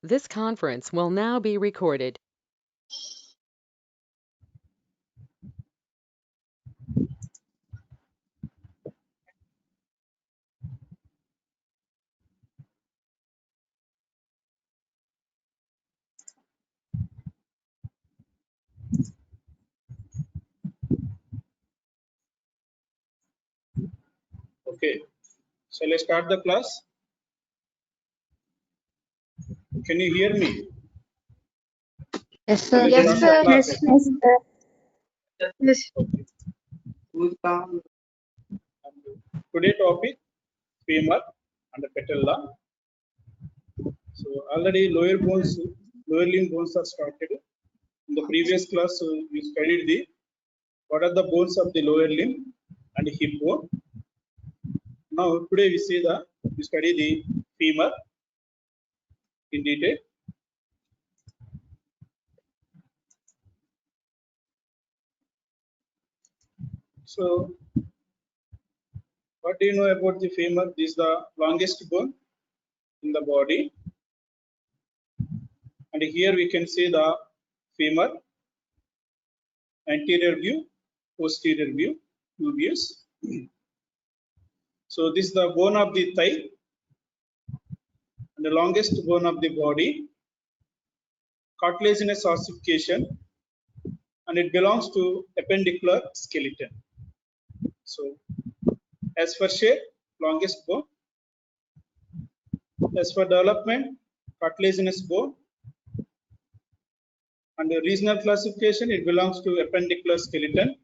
This conference will now be recorded. Okay, shall I start the class? Can you hear me? Yes, sir. Yes, sir. Yes, sir. Yes. Today topic femur and patella. So already lower limb bones are started. In the previous class, we studied the what are the bones of the lower limb and hip bone. Now today we study the femur in detail. So what do you know about the femur? This is the longest bone in the body, and here we can see the femur, anterior view, posterior view, two views. So this is the bone of the thigh and the longest bone of the body, cartilaginous ossification, and it belongs to appendicular skeleton. So as for shape, longest bone. As for development, cartilaginous bone. And the regional classification, it belongs to appendicular skeleton.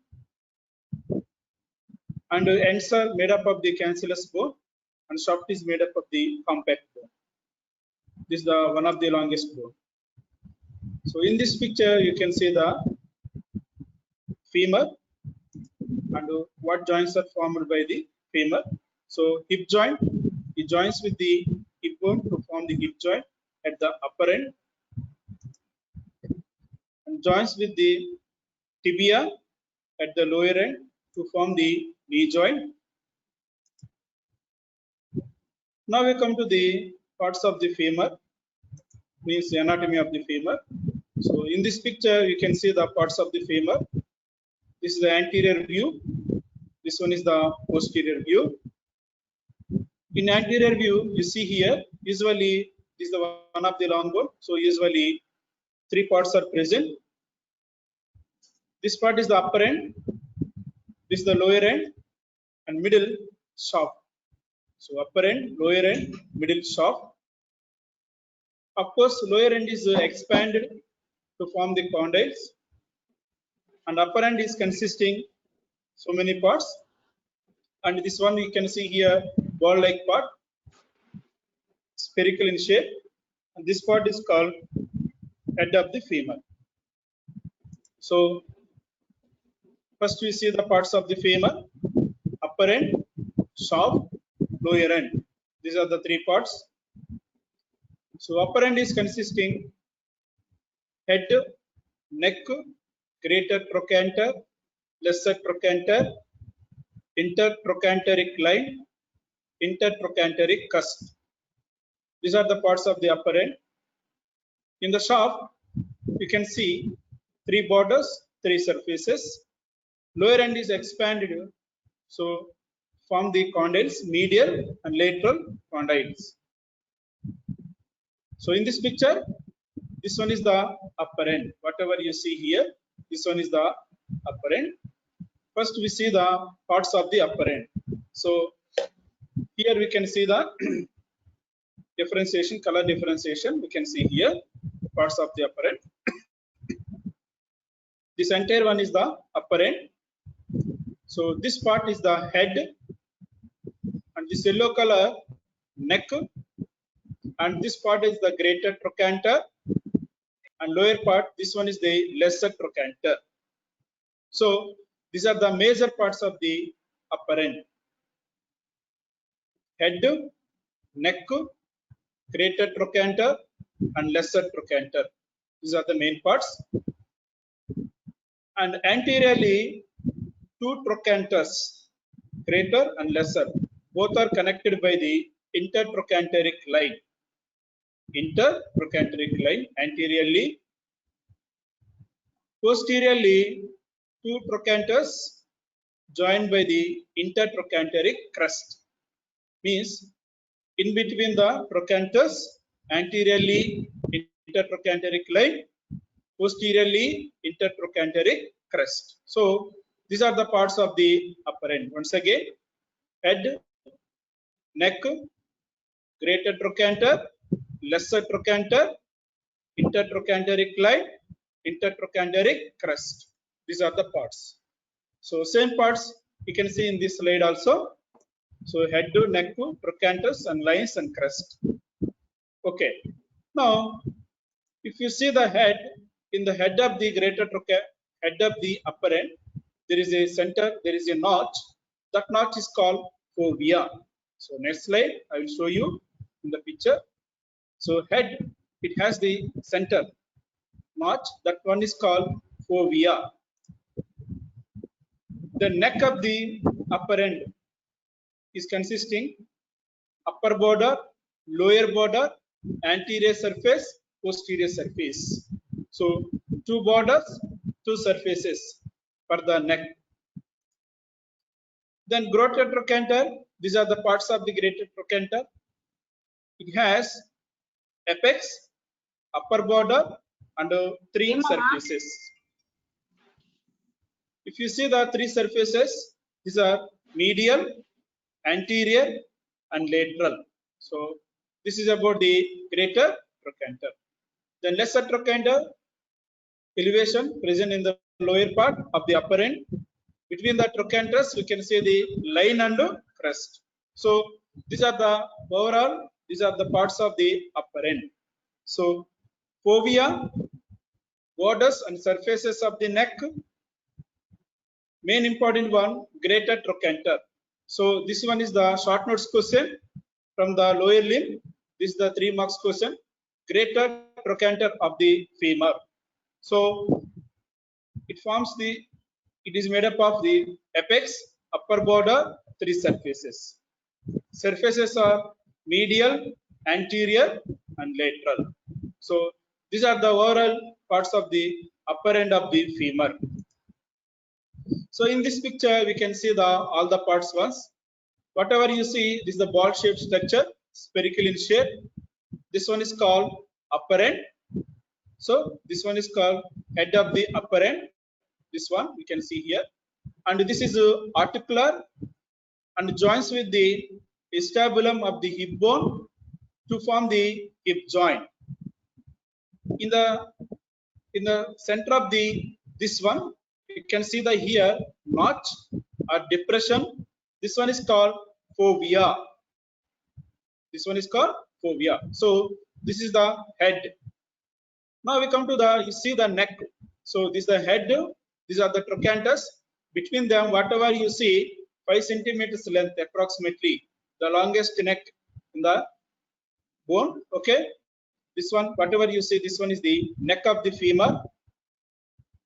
And the ends are made up of the cancellous bone, and shaft is made up of the compact bone. This is the one of the longest bone. So in this picture, you can see the femur and what joints are formed by the femur. So hip joint, it joins with the hip bone to form the hip joint at the upper end, and joins with the tibia at the lower end to form the knee joint. Now we come to the parts of the femur, means the anatomy of the femur. So in this picture, you can see the parts of the femur. This is the anterior view. This one is the posterior view. In anterior view, you see here, usually this is the one of the long bone. So usually three parts are present. This part is the upper end, this is the lower end, and middle shaft. So upper end, lower end, middle shaft. Of course, lower end is expanded to form the condyles, and upper end is consisting so many parts. And this one you can see here, ball-like part, spherical in shape, and this part is called head of the femur. So first we see the parts of the femur: upper end, shaft, lower end. These are the three parts. So upper end is consisting head, neck, greater trochanter, lesser trochanter, intertrochanteric line, intertrochanteric cusp. These are the parts of the upper end. In the shaft, you can see three borders, three surfaces. Lower end is expanded, so form the condyles, medial and lateral condyles. So in this picture, this one is the upper end. Whatever you see here, this one is the upper end. First, we see the parts of the upper end. So here we can see the differentiation, color differentiation. We can see here parts of the upper end. This entire one is the upper end. So this part is the head, and this yellow color neck, and this part is the greater trochanter, and lower part, this one is the lesser trochanter. So these are the major parts of the upper end: head, neck, greater trochanter, and lesser trochanter. These are the main parts. And anteriorly, two trochanters, greater and lesser, both are connected by the intertrochanteric line. intertrochanteric line anteriorly. Posteriorly, two trochanters joined by the intertrochanteric crest. Means in between the trochanters, anteriorly intertrochanteric line, posteriorly intertrochanteric crest. So these are the parts of the upper end. Once again, head, neck, greater trochanter, lesser trochanter, intertrochanteric line, intertrochanteric crest. These are the parts. So same parts you can see in this slide also. So head, neck, trochanters and lines and crest. Okay. Now, if you see the head, in the head of the head of the upper end, there is a center, there is a notch. That notch is called fovea. So next slide, I will show you in the picture. So head, it has the center notch. That one is called fovea. The neck of the upper end is consisting upper border, lower border, anterior surface, posterior surface. So two borders, two surfaces for the neck. Then greater trochanter, these are the parts of the greater trochanter. It has apex, upper border, and three surfaces. If you see the three surfaces, these are medial, anterior, and lateral. So this is about the greater trochanter. The lesser trochanter elevation present in the lower part of the upper end. Between the trochanters, we can see the line and crest. So these are the overall, these are the parts of the upper end. So fovea, borders and surfaces of the neck. Main important one, greater trochanter. So this one is the short notes question from the lower limb. This is the 3 marks question. Greater trochanter of the femur. So it forms the, it is made up of the apex, upper border, three surfaces. Surfaces are medial, anterior, and lateral. So these are the overall parts of the upper end of the femur. So in this picture, we can see the all the parts once. Whatever you see, this is the ball-shaped structure, spherical in shape. This one is called upper end. So this one is called head of the upper end. This one we can see here, and this is articular and joins with the acetabulum of the hip bone to form the hip joint. In the center of the this one, you can see the here notch or depression. This one is called fovea. This one is called fovea. So this is the head. Now we come to the, you see the neck. So this is the head. These are the trochanters. Between them, whatever you see, 5 centimeters length approximately, the longest neck in the bone. Okay. This one, whatever you see, this one is the neck of the femur.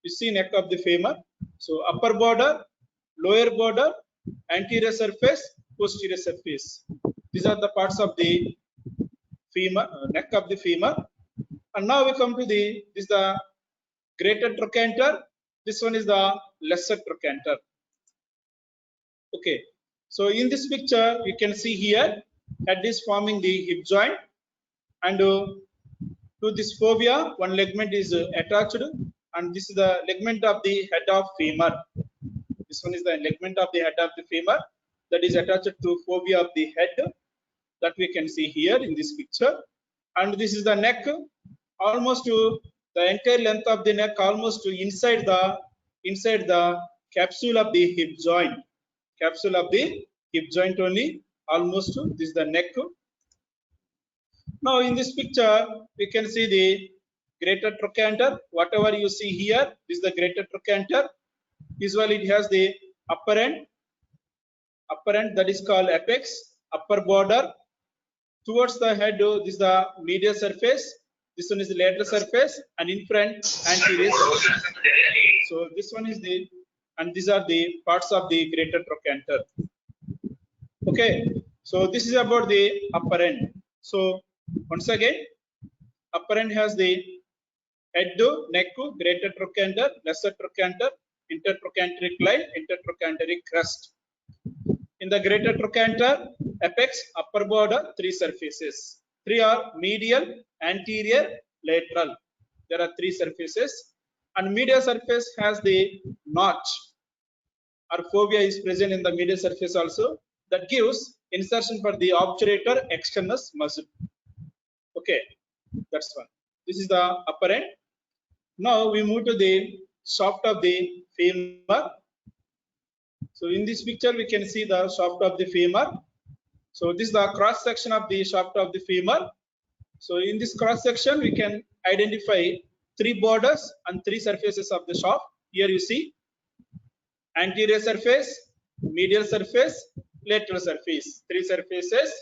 You see neck of the femur. So upper border, lower border, anterior surface, posterior surface. These are the parts of the femur, neck of the femur. And now we come to the, this is the greater trochanter. This one is the lesser trochanter. Okay. So in this picture, you can see here, head is forming the hip joint, and to this fovea, one ligament is attached, and this is the ligament of the head of femur. This one is the ligament of the head of the femur that is attached to fovea of the head, that we can see here in this picture. And this is the neck, almost to the entire length of the neck, almost to inside the capsule of the hip joint. Capsule of the hip joint only, almost to this is the neck. Now in this picture, we can see the greater trochanter. Whatever you see here, this is the greater trochanter. Usually it has the upper end that is called apex, upper border. Towards the head, this is the medial surface. This one is the lateral surface, and in front, anterior surface. So this one is the, and these are the parts of the greater trochanter. Okay, so this is about the upper end. So once again, Upper end has the head, neck, greater trochanter, lesser trochanter, intertrochanteric line, intertrochanteric crest. In the greater trochanter, apex, upper border, three surfaces. Three are medial, anterior, lateral. There are three surfaces, and medial surface has the notch or fovea is present in the medial surface also. That gives insertion for the obturator externus muscle. Okay, that's one. This is the upper end. Now we move to the shaft of the femur. So in this picture we can see the shaft of the femur. So this is the cross section of the shaft of the femur. So in this cross section we can identify three borders and three surfaces of the shaft. Here you see anterior surface, medial surface, lateral surface, three surfaces.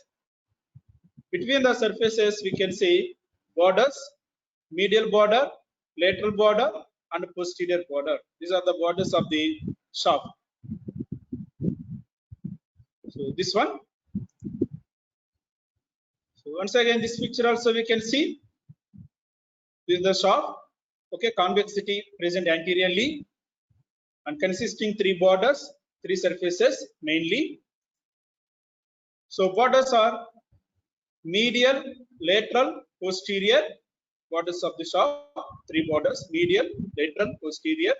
Between the surfaces we can see borders, medial border, lateral border, and posterior border. These are the borders of the shaft. So this one. So once again, this picture also we can see. This is the shaft. Okay, convexity present anteriorly and consisting three borders, three surfaces mainly. So borders are medial, lateral, posterior. Borders of the shaft, three borders, medial, lateral, posterior.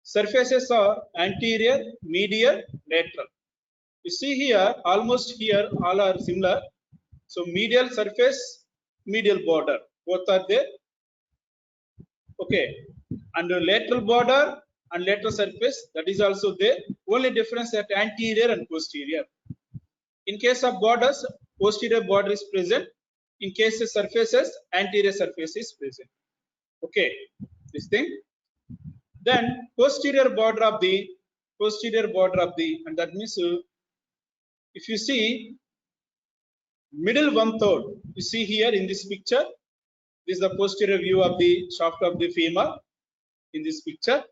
Surfaces are anterior, medial, lateral. You see here, almost here, all are similar. So medial surface, medial border, both are there. Okay, and the lateral border and lateral surface, that is also there. Only difference at anterior and posterior. In case of borders, posterior border is present. In case of surfaces, anterior surface is present. Okay, this thing. Then posterior border of the, and that means if you see middle 1/3, you see here in this picture, this is the posterior view of the shaft of the femur. In this picture,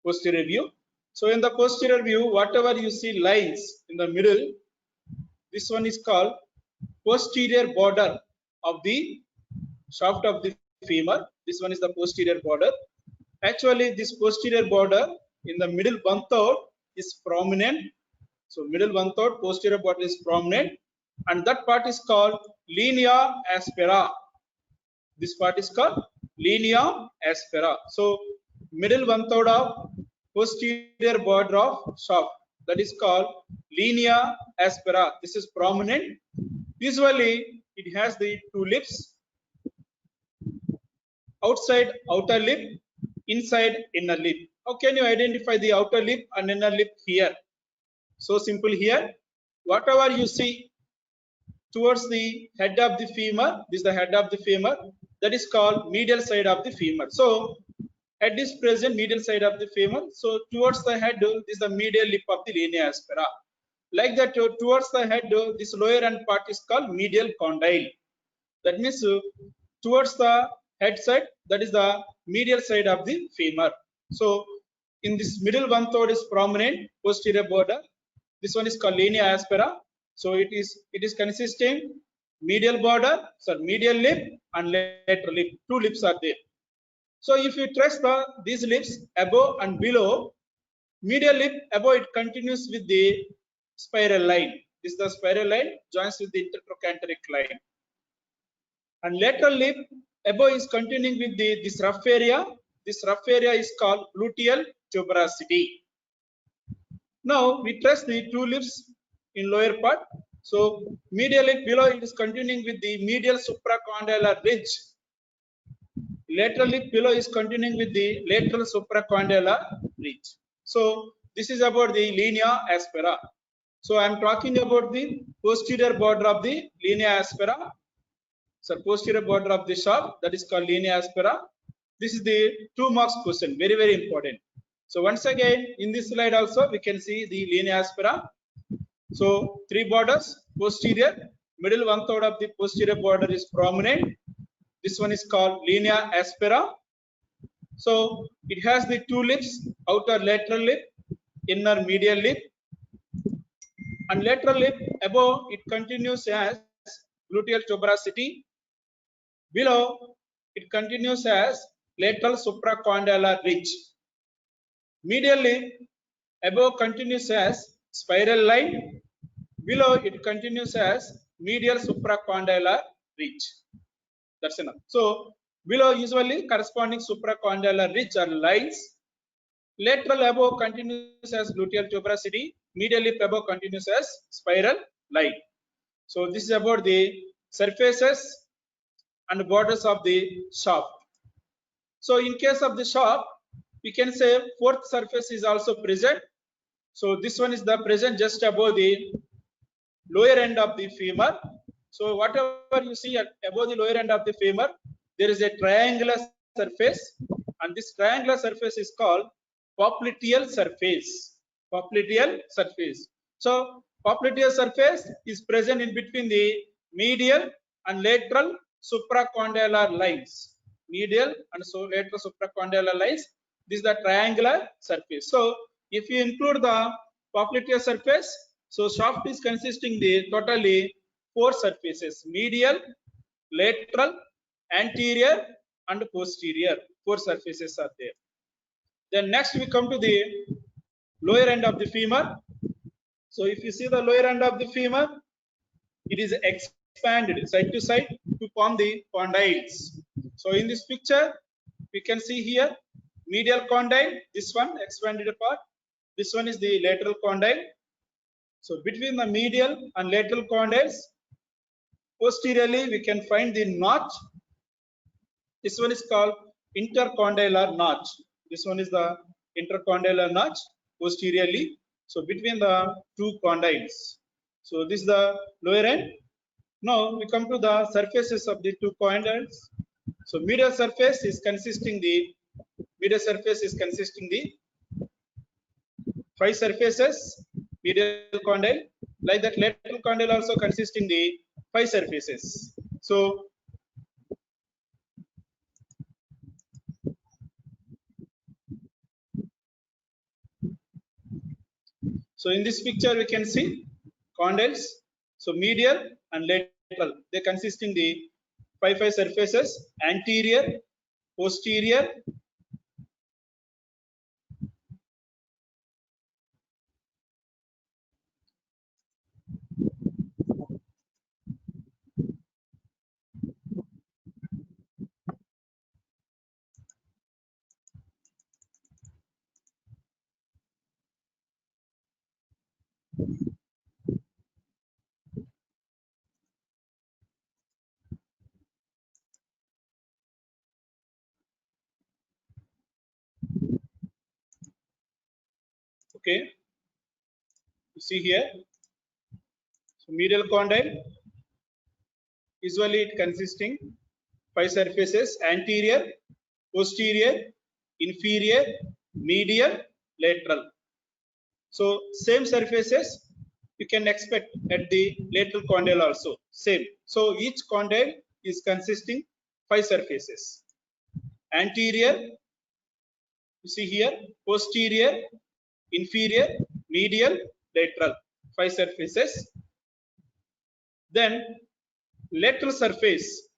posterior view. So in the posterior view, whatever you see lines in the middle, this one is called posterior border of the shaft of the femur. This one is the posterior border. Actually, this posterior border in the middle 1/3 is prominent. So middle 1/3 posterior border is prominent, and that part is called linea aspera. This part is called linea aspera. So middle 1/3 of posterior border of shaft, that is called linea aspera. This is prominent. Usually it has the two lips, outside outer lip, inside inner lip. How can you identify the outer lip and inner lip here? So simple here. Whatever you see towards the head of the femur, this is the head of the femur, that is called medial side of the femur. So head is present, medial side of the femur. So towards the head, this is the medial lip of the linea aspera. Like that, towards the head, this lower end part is called medial condyle. That means towards the head side, that is the medial side of the femur. So in this middle 1/3 is prominent posterior border. This one is called linea aspera. So it is consisting medial border, medial lip and lateral lip. Two lips are there. So if you trace these lips above and below, medial lip above it continues with the spiral line. This is the spiral line joins with the intertrochanteric line. And lateral lip above is continuing with this rough area. This rough area is called gluteal tuberosity. Now we trace the two lips in lower part. So medial lip below it is continuing with the medial supracondylar ridge. Lateral lip below is continuing with the lateral supracondylar ridge. So this is about the linea aspera. So I am talking about the posterior border of the linea aspera. So posterior border of the shaft, that is called linea aspera. This is the 2 marks question, very, very important. So once again, in this slide also, we can see the linea aspera. So 3 borders, posterior, middle 1/3 of the posterior border is prominent. This one is called linea aspera. So it has the 2 lips, outer lateral lip, inner medial lip. And lateral lip above, it continues as gluteal tuberosity. Below, it continues as lateral supracondylar ridge. Medially, above continues as spiral line. Below, it continues as medial supracondylar ridge. That's enough. So, below usually corresponding supracondylar ridge are lines. Lateral above continues as gluteal tuberosity. Medially above continues as spiral line. So, this is about the surfaces and borders of the shaft. So, in case of the shaft, we can say fourth surface is also present. So, this one is the present just above the lower end of the femur. So, whatever you see above the lower end of the femur, there is a triangular surface, and this triangular surface is called popliteal surface. Popliteal surface. So, popliteal surface is present in between the medial and lateral supracondylar lines. Medial and so lateral supracondylar lines. This is the triangular surface. So, if you include the popliteal surface, so shaft is consisting the totally four surfaces: medial, lateral, anterior, and posterior. Four surfaces are there. Then next we come to the lower end of the femur. So if you see the lower end of the femur, it is expanded side to side to form the condyles. So in this picture, we can see here medial condyle, this one expanded part. This one is the lateral condyle. So between the medial and lateral condyles, posteriorly we can find the notch. This one is called intercondylar notch. This one is the intercondylar notch posteriorly. So between the two condyles. So this is the lower end. Now we come to the surfaces of the two condyles. So medial surface is consisting the five surfaces, medial condyle. Like that, lateral condyle also consisting the five surfaces. So in this picture we can see condyles. So medial and lateral, they consisting the five surfaces: anterior, posterior, okay. You see here, so medial condyle, usually it consisting five surfaces: anterior, posterior, inferior, medial, lateral. So same surfaces you can expect at the lateral condyle also, same. So each condyle is consisting five surfaces: anterior, you see here, posterior, inferior, medial, lateral, five surfaces. Then lateral surface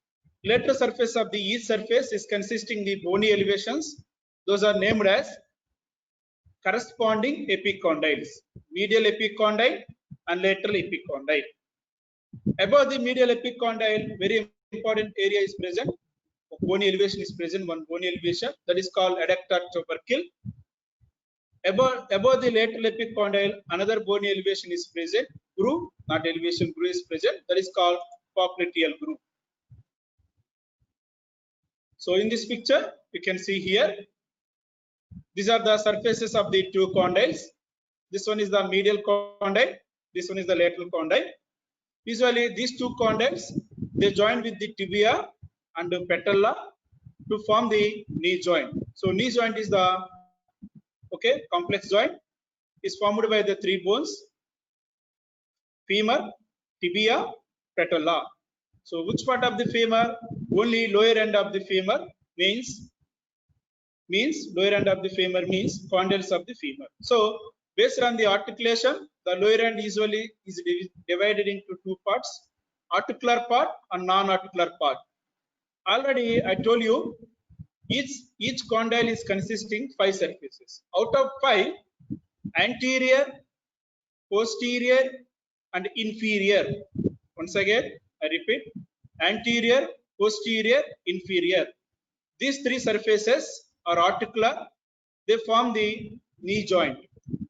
of the each surface is consisting the bony elevations. Those are named as corresponding epicondyles: medial epicondyle and lateral epicondyle. Above the medial epicondyle, very important area is present. Bony elevation is present, one bony elevation, that is called adductor tubercle. Above the lateral epicondyle, another bony elevation is present, groove, not elevation, groove is present, that is called popliteal groove. So in this picture, you can see here, these are the surfaces of the two condyles. This one is the medial condyle, this one is the lateral condyle. Usually these two condyles, they join with the tibia and the patella to form the knee joint. So knee joint is the complex joint, is formed by the three bones: femur, tibia, patella. So which part of the femur? Only lower end of the femur means lower end of the femur means condyles of the femur. So based on the articulation, the lower end usually is divided into two parts: articular part and non-articular part. already I told you each condyle is consisting 5 surfaces. Out of 5, anterior, posterior and inferior. Once again I repeat, anterior, posterior, inferior. These 3 surfaces are articular. They form the knee joint,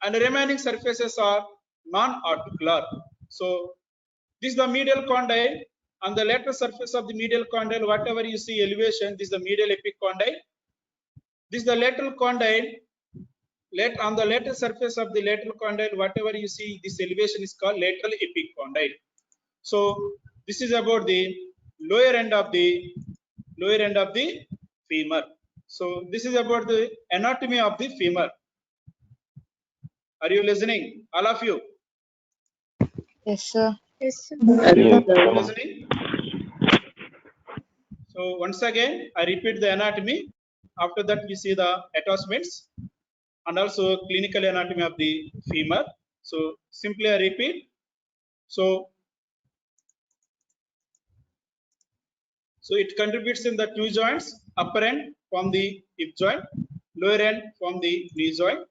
and the remaining surfaces are non-articular. So this is the medial condyle. On the lateral surface of the medial condyle, whatever you see elevation, this is the medial epicondyle. This is the lateral condyle. On the lateral surface of the lateral condyle, whatever you see, this elevation is called lateral epicondyle. So this is about the lower end of the femur. So this is about the anatomy of the femur. Are you listening, all of you? Yes, sir. Yes, sir. Are you listening? So once again, I repeat the anatomy. After that, we see the attachments and also clinical anatomy of the femur. So simply I repeat. So it contributes in the 2 joints. Upper end from the hip joint, lower end from the knee joint.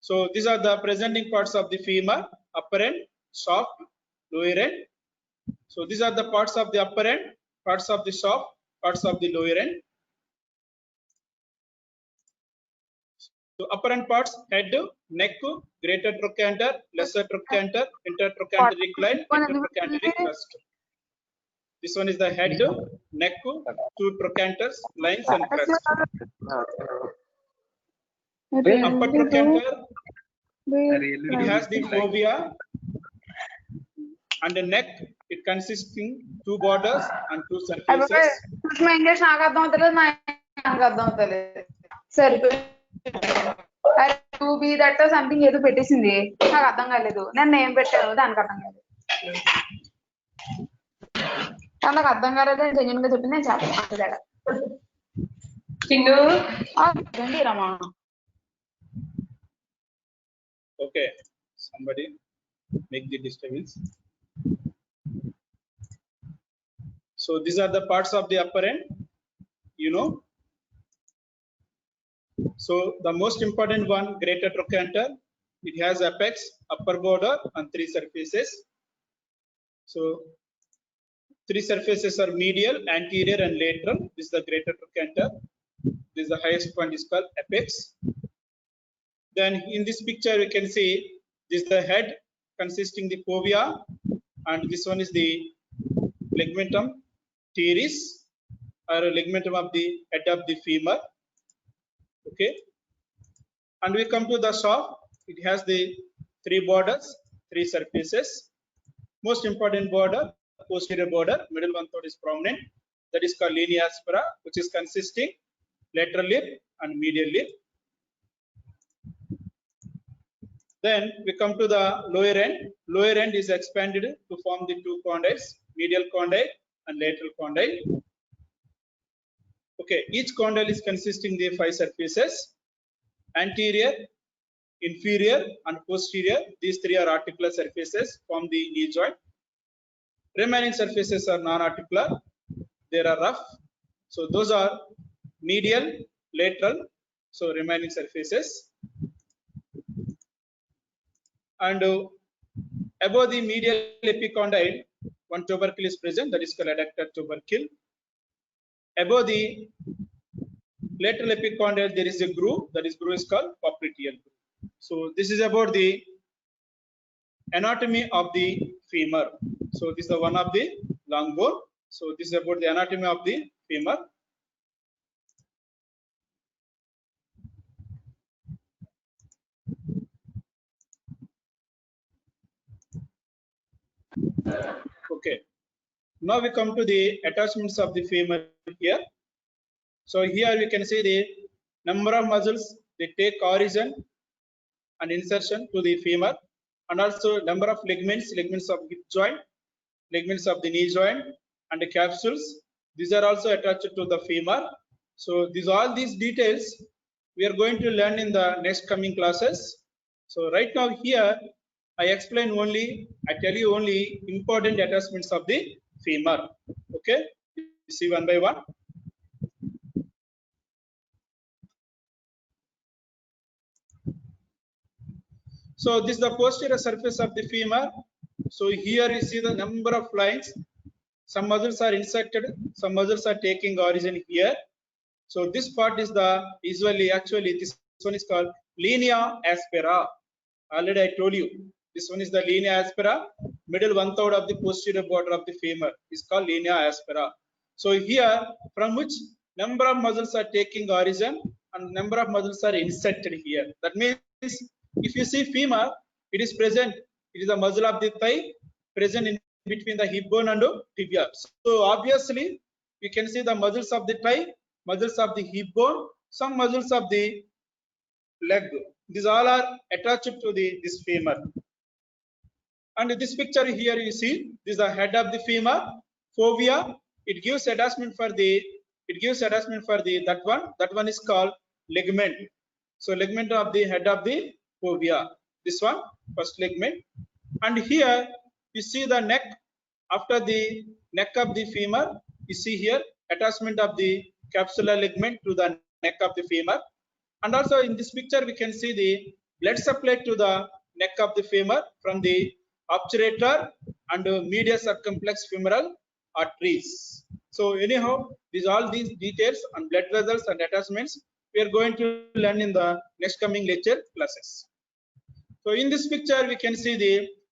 So these are the presenting parts of the femur: upper end, shaft, lower end. So these are the parts of the upper end, parts of the shaft, parts of the lower end. So upper end parts: head, neck, greater trochanter, lesser trochanter, intertrochanteric line, intertrochanteric crest. This one is the head, neck, 2 trochanters, lines and crest. Upper trochanter, it has the fovea, and the neck, it consisting 2 borders and 2 surfaces. English sorry, to be that or something ఏదో పెట్టేసింది నాకు అర్థం కాలేదు నేను name పెట్టాను దానికి అర్థం కాలేదు నాకు అర్థం కాలేదు నేను జెన్యూన్ గా చెప్పింది నేను చెప్పాను చిన్ను అదండి రమా Okay, somebody make the disturbance. So these are the parts of the upper end, you know. So the most important one, greater trochanter, it has apex, upper border and 3 surfaces. So 3 surfaces are medial, anterior and lateral. This is the greater trochanter. This is the highest point, is called apex. Then in this picture we can see this is the head consisting the fovea, and this one is the ligamentum teres or ligamentum of the head of the femur. Okay, and we come to the shaft. It has the 3 borders, 3 surfaces. Most important border, posterior border, middle one third is prominent. That is called linea aspera, which is consisting lateral lip and medial lip. Then we come to the lower end. Lower end is expanded to form the 2 condyles, medial condyle and lateral condyle. Okay, each condyle is consisting of 5 surfaces: anterior, inferior and posterior. These 3 are articular surfaces form the knee joint. Remaining surfaces are non-articular. They are rough. So those are medial, lateral. So remaining surfaces. And above the medial epicondyle, one tubercle is present, that is called adductor tubercle. Above the lateral epicondyle, there is a groove, that is groove is called popliteal groove. So this is about the anatomy of the femur. So this is the one of the long bone. So this is about the anatomy of the femur. Okay, now we come to the attachments of the femur here. So here we can see the number of muscles they take origin and insertion to the femur, and also number of ligaments of hip joint, ligaments of the knee joint and the capsules. These are also attached to the femur. So all these details we are going to learn in the next coming classes. So right now here I explain only, I tell you only important attachments of the femur. Okay, see one by one. So this is the posterior surface of the femur. So here you see the number of lines. Some muscles are inserted, some muscles are taking origin here. So this part is the actually this one is called linea aspera. Already I told you, this one is the linea aspera. Middle 1/3 of the posterior border of the femur is called linea aspera. So here, from which number of muscles are taking origin and number of muscles are inserted here. That means if you see femur, it is present. It is the muscle of the thigh present in between the hip bone and tibia. So obviously, you can see the muscles of the thigh, muscles of the hip bone, some muscles of the leg. These all are attached to this femur. And this picture here you see, this is the head of the femur, fovea. It gives attachment for the that one. That one is called ligament. So ligament of the head of the fovea. This one, first ligament. And here you see the neck. After the neck of the femur, you see here attachment of the capsular ligament to the neck of the femur. And also in this picture we can see the blood supply to the neck of the femur from the obturator and medial circumflex femoral arteries. So anyhow, all these details on blood vessels and attachments we are going to learn in the next coming lecture classes. So in this picture we can see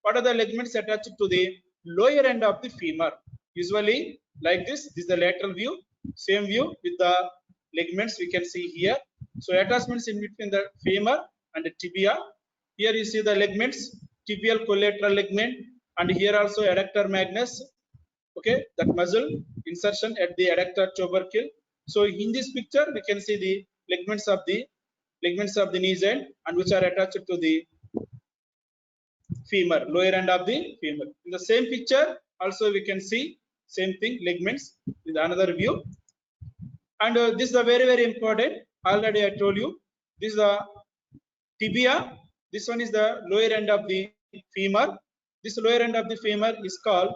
what are the ligaments attached to the lower end of the femur. Usually like this is the lateral view, same view with the ligaments we can see here. So attachments in between the femur and the tibia. Here you see the ligaments, tibial collateral ligament, and here also adductor magnus. Okay, that muscle insertion at the adductor tubercle. So in this picture we can see the ligaments of the knee joint and which are attached to the femur, lower end of the femur. In the same picture also we can see same thing, ligaments with another view. And this is the very important. Already I told you, this is the tibia. This one is the lower end of the femur. This lower end of the femur is called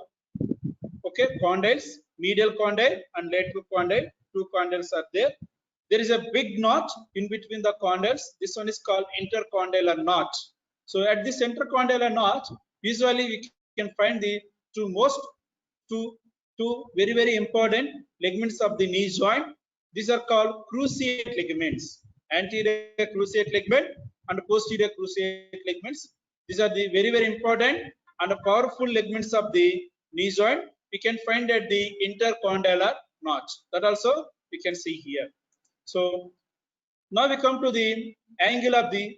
condyles, medial condyle and lateral condyle. Two condyles are there. There is a big notch in between the condyles. This one is called intercondylar notch. So at this intercondylar notch, usually we can find the two very important ligaments of the knee joint. These are called cruciate ligaments, anterior cruciate ligament and posterior cruciate ligaments. These are the very important and powerful ligaments of the knee joint. We can find at the intercondylar notch. That also we can see here. So now we come to the angle of the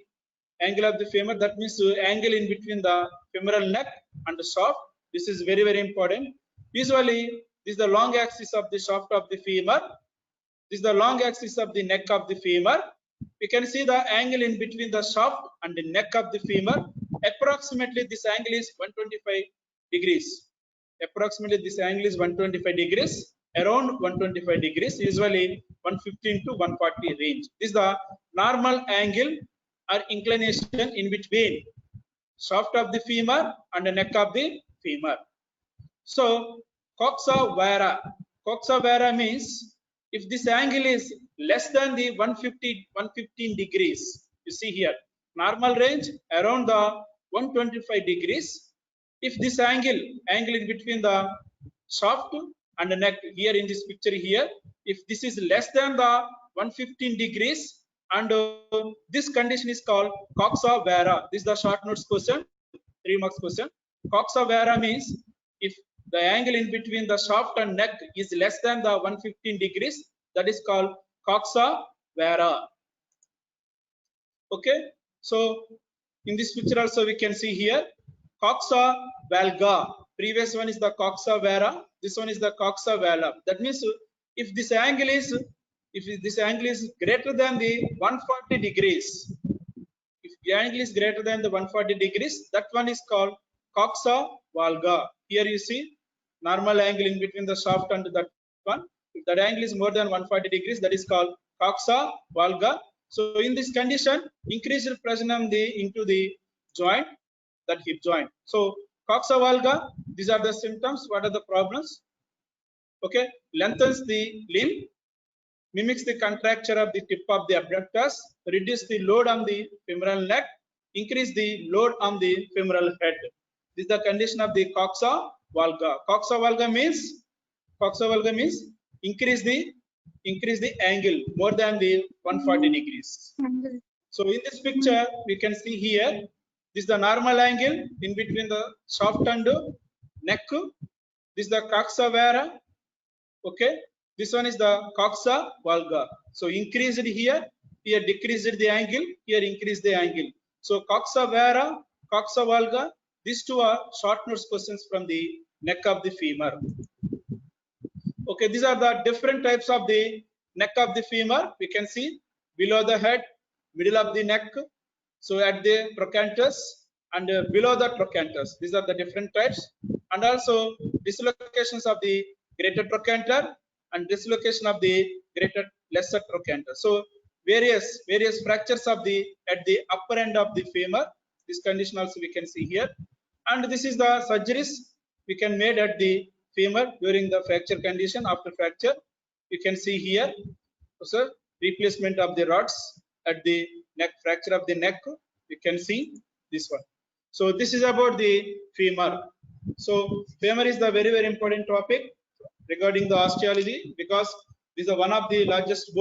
femur. That means angle in between the femoral neck and the shaft. This is very important. Usually this is the long axis of the shaft of the femur. This is the long axis of the neck of the femur. We can see the angle in between the shaft and the neck of the femur. Approximately this angle is 125 degrees. Approximately this angle is 125 degrees, around 125 degrees, usually 115 to 140 range. This is the normal angle or inclination in between shaft of the femur and the neck of the femur. So coxa vara means if this angle is less than the 115 degrees, you see here normal range around the 125 degrees. If this angle in between the shaft and the neck here in this picture here, if this is less than the 115 degrees, and this condition is called coxa vara. This is the short notes question, 3 marks question. Coxa vara means if the angle in between the shaft and neck is less than the 115 degrees, that is called coxa vara. Okay, so in this picture also we can see here coxa valga. Previous one is the coxa vara. This one is the coxa vara. That means if this angle is greater than the 140 degrees, if the angle is greater than the 140 degrees, that one is called coxa valga. Here you see normal angle in between the shaft and that one. If that angle is more than 140 degrees, that is called coxa valga. So in this condition, increased pressure into the joint, that hip joint. So coxa valga, these are the symptoms. What are the problems? Okay, lengthens the limb, mimics the contracture of the tip of the abductors, reduce the load on the femoral neck, increase the load on the femoral head. This is the condition of the coxa valga. Coxa valga means increase the angle more than the 140 degrees. So in this picture, we can see here, this is the normal angle in between the shaft and neck. This is the coxa vara. Okay, this one is the coxa valga. So increased here, here decreased the angle, here increased the angle. So coxa vara, coxa valga, these two are short notes questions from the neck of the femur. Okay, these are the different types of the neck of the femur. We can see below the head, middle of the neck, so at the trochanterus and below the trochanterus. These are the different types, and also dislocations of the greater trochanter and dislocation of the greater lesser trochanter. So various fractures of the at the upper end of the femur. This condition also we can see here, and this is the surgeries we can made at the femur during the fracture condition. After fracture, you can see here, so replacement of the rods at the neck, fracture of the neck. You can see this one. So this is about the femur. So femur is the very important topic regarding the osteology, because this is one of the largest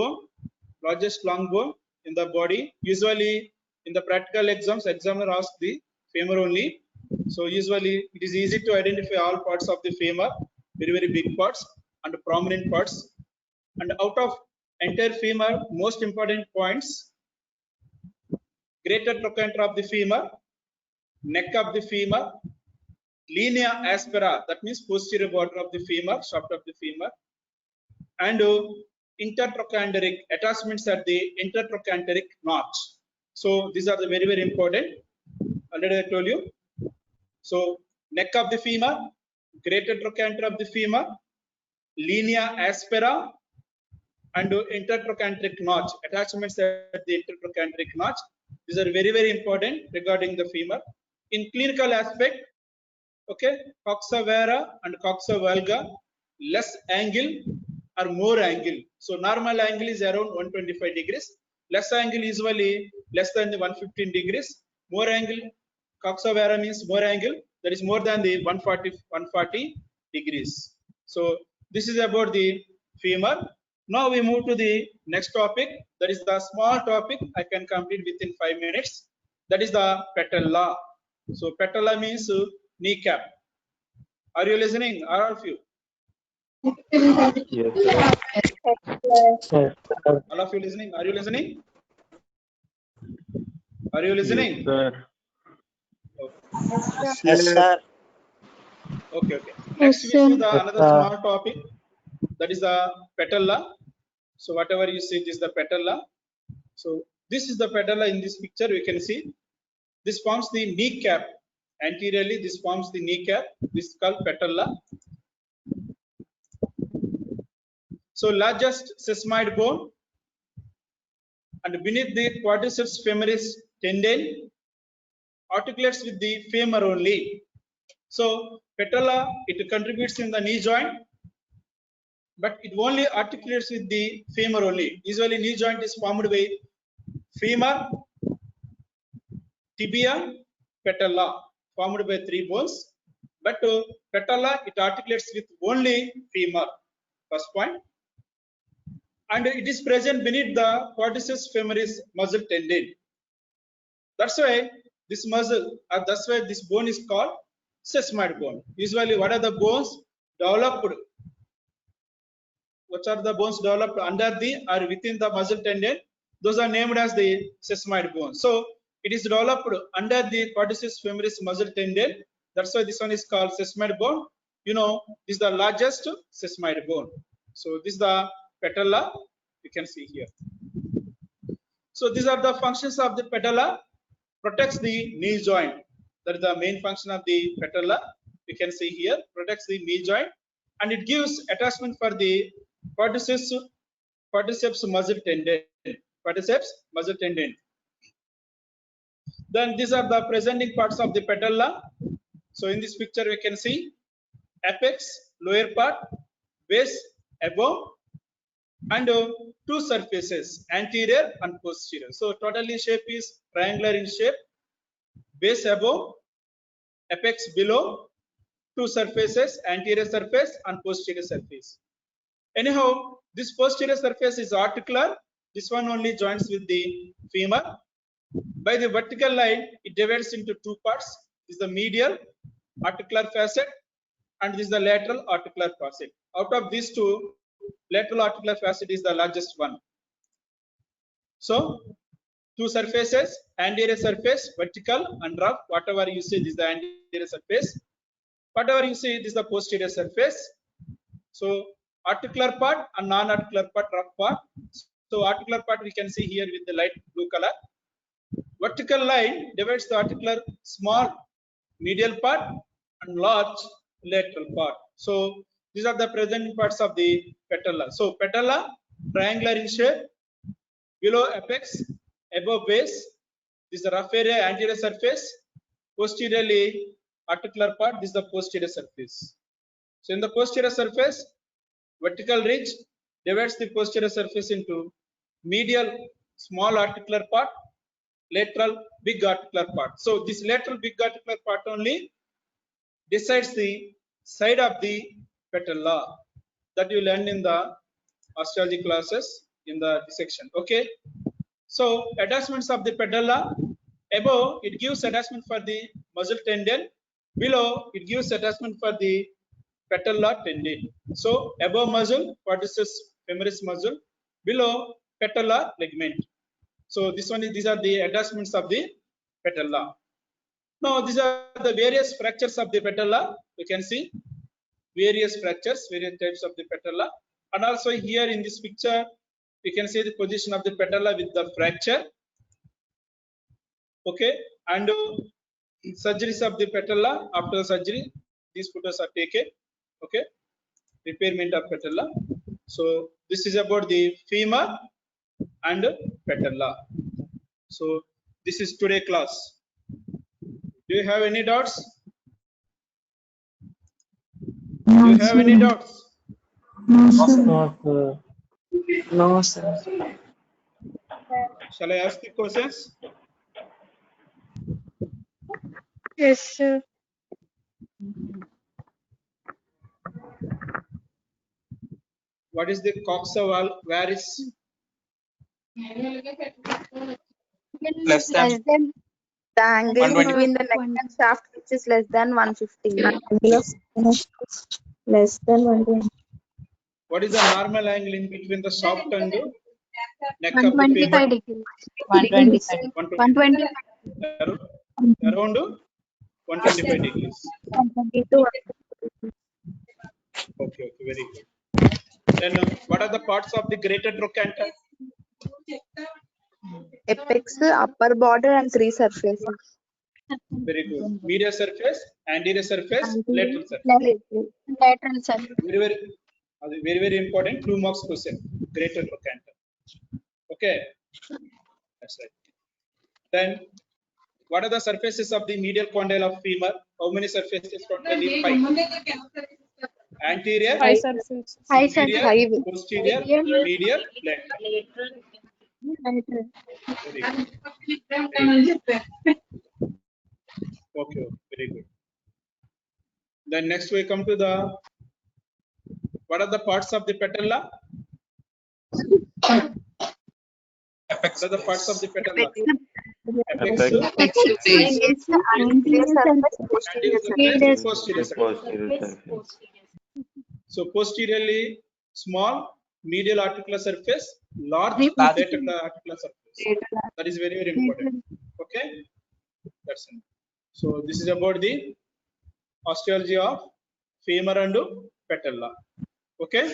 long bone in the body. Usually in the practical exams, examiner asks the femur only. So usually it is easy to identify all parts of the femur, very big parts and prominent parts. And out of entire femur, most important points: greater trochanter of the femur, neck of the femur, linea aspera, that means posterior border of the femur, shaft of the femur, and intertrochanteric attachments at the intertrochanteric notch. So these are the very important. Already I told you. So neck of the femur, greater trochanter of the femur, linea aspera, and intertrochanteric notch, attachments at the intertrochanteric notch. These are very important regarding the femur. In clinical aspect, okay, coxa vara and coxa valga, less angle or more angle. So normal angle is around 125 degrees. Less angle usually less than the 115 degrees. More angle, coxa vara means more angle, that is more than the 140 degrees. So this is about the femur. Now we move to the next topic. That is the small topic I can complete within 5 minutes. That is the patella. So patella means kneecap. Are you listening? All of you? Yes, sir. All of you listening? Are you listening? Are you listening? Yes, sir. Yes, sir. Okay. Next we see the another small topic. That is the patella. So whatever you see, this is the patella. So this is the patella. In this picture we can see this forms the kneecap. Anteriorly this forms the kneecap. This is called patella. So largest sesamoid bone, and beneath the quadriceps femoris tendon, articulates with the femur only. So patella, it contributes in the knee joint, but it only articulates with the femur only. Usually knee joint is formed by femur, tibia, patella, formed by 3 bones. But patella, it articulates with only femur. First point. And it is present beneath the quadriceps femoris muscle tendon. That's why this muscle, that's why this bone is called sesamoid bone. Usually, what are the bones developed? What are the bones developed under the or within the muscle tendon? Those are named as the sesamoid bone. So it is developed under the quadriceps femoris muscle tendon. That's why this one is called sesamoid bone. You know, this is the largest sesamoid bone. So this is the patella. You can see here. So these are the functions of the patella. Protects the knee joint. That is the main function of the patella. You can see here, protects the knee joint, and it gives attachment for the quadriceps muscle tendon. Quadriceps muscle tendon. Then these are the presenting parts of the patella. So in this picture we can see apex, lower part, base above, and two surfaces, anterior and posterior. So totally shape is triangular in shape, base above, apex below, two surfaces, anterior surface and posterior surface. Anyhow, this posterior surface is articular. This one only joins with the femur. By the vertical line, it divides into two parts. This is the medial articular facet, and this is the lateral articular facet. Out of these two, lateral articular facet is the largest one. So, two surfaces, anterior surface, vertical and rough. Whatever you see, this is the anterior surface. Whatever you see, this is the posterior surface. So, articular part and non-articular part, rough part. So, articular part we can see here with the light blue color. Vertical line divides the articular small medial part and large lateral part. So, these are the present parts of the patella. So, patella triangular in shape, below apex, above base. This is the rough area anterior surface. Posteriorly articular part. This is the posterior surface. So, in the posterior surface, vertical ridge divides the posterior surface into medial small articular part, lateral big articular part. So, this lateral big articular part only decides the side of the patella that you learn in the osteology classes in the dissection. Okay. So, attachments of the patella. Above, it gives attachment for the muscle tendon. Below, it gives attachment for the patella tendon. So, above muscle, quadriceps femoris muscle. Below, patella ligament. So, these are the attachments of the patella. Now, these are the various fractures of the patella. You can see various fractures, various types of the patella. And also here in this picture, you can see the position of the patella with the fracture. Okay, and surgeries of the patella. After surgery, these photos are taken. Okay, repairment of patella. So this is about the femur and patella. So this is today class. Do you have any doubts? Do you have any doubts? No, sir. No, sir. Shall I ask the questions? Yes, sir. What is the coxa varus? Less than The angle 120. between the neck and shaft, which is less than 150. Less than 120. What is the normal angle in between the shaft and the neck of the 125 femur? degrees. 125. 120. Around 125 degrees. 122. Okay, very good. Then what are the parts of the greater trochanter? Apex, upper border, and three surfaces. Very good. Medial surface, anterior surface, lateral surface. Lateral surface. Very important 2 marks question. Greater trochanter. Okay, that's right. Then what are the surfaces of the medial condyle of femur? How many surfaces? Totally 5. Anterior, High surface. superior, posterior, medial, lateral. Lateral. Very good. Okay, very good. Then next we come to the, what are the parts of the patella? Apex. What are the parts of the patella? Apex. Anterior surface, posterior surface. Posterior surface. So posteriorly small, medial articular surface, large lateral articular surface. That is very important. Okay, that's it. So this is about the osteology of femur and patella. Okay.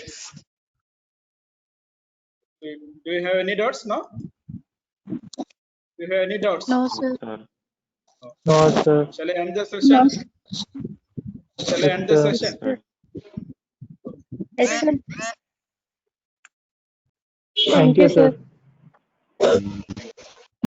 Do you have any doubts now? Do you have any doubts? No, sir. No, sir. Shall I end the session? Shall I end the session? Yes, sir. Thank you, sir.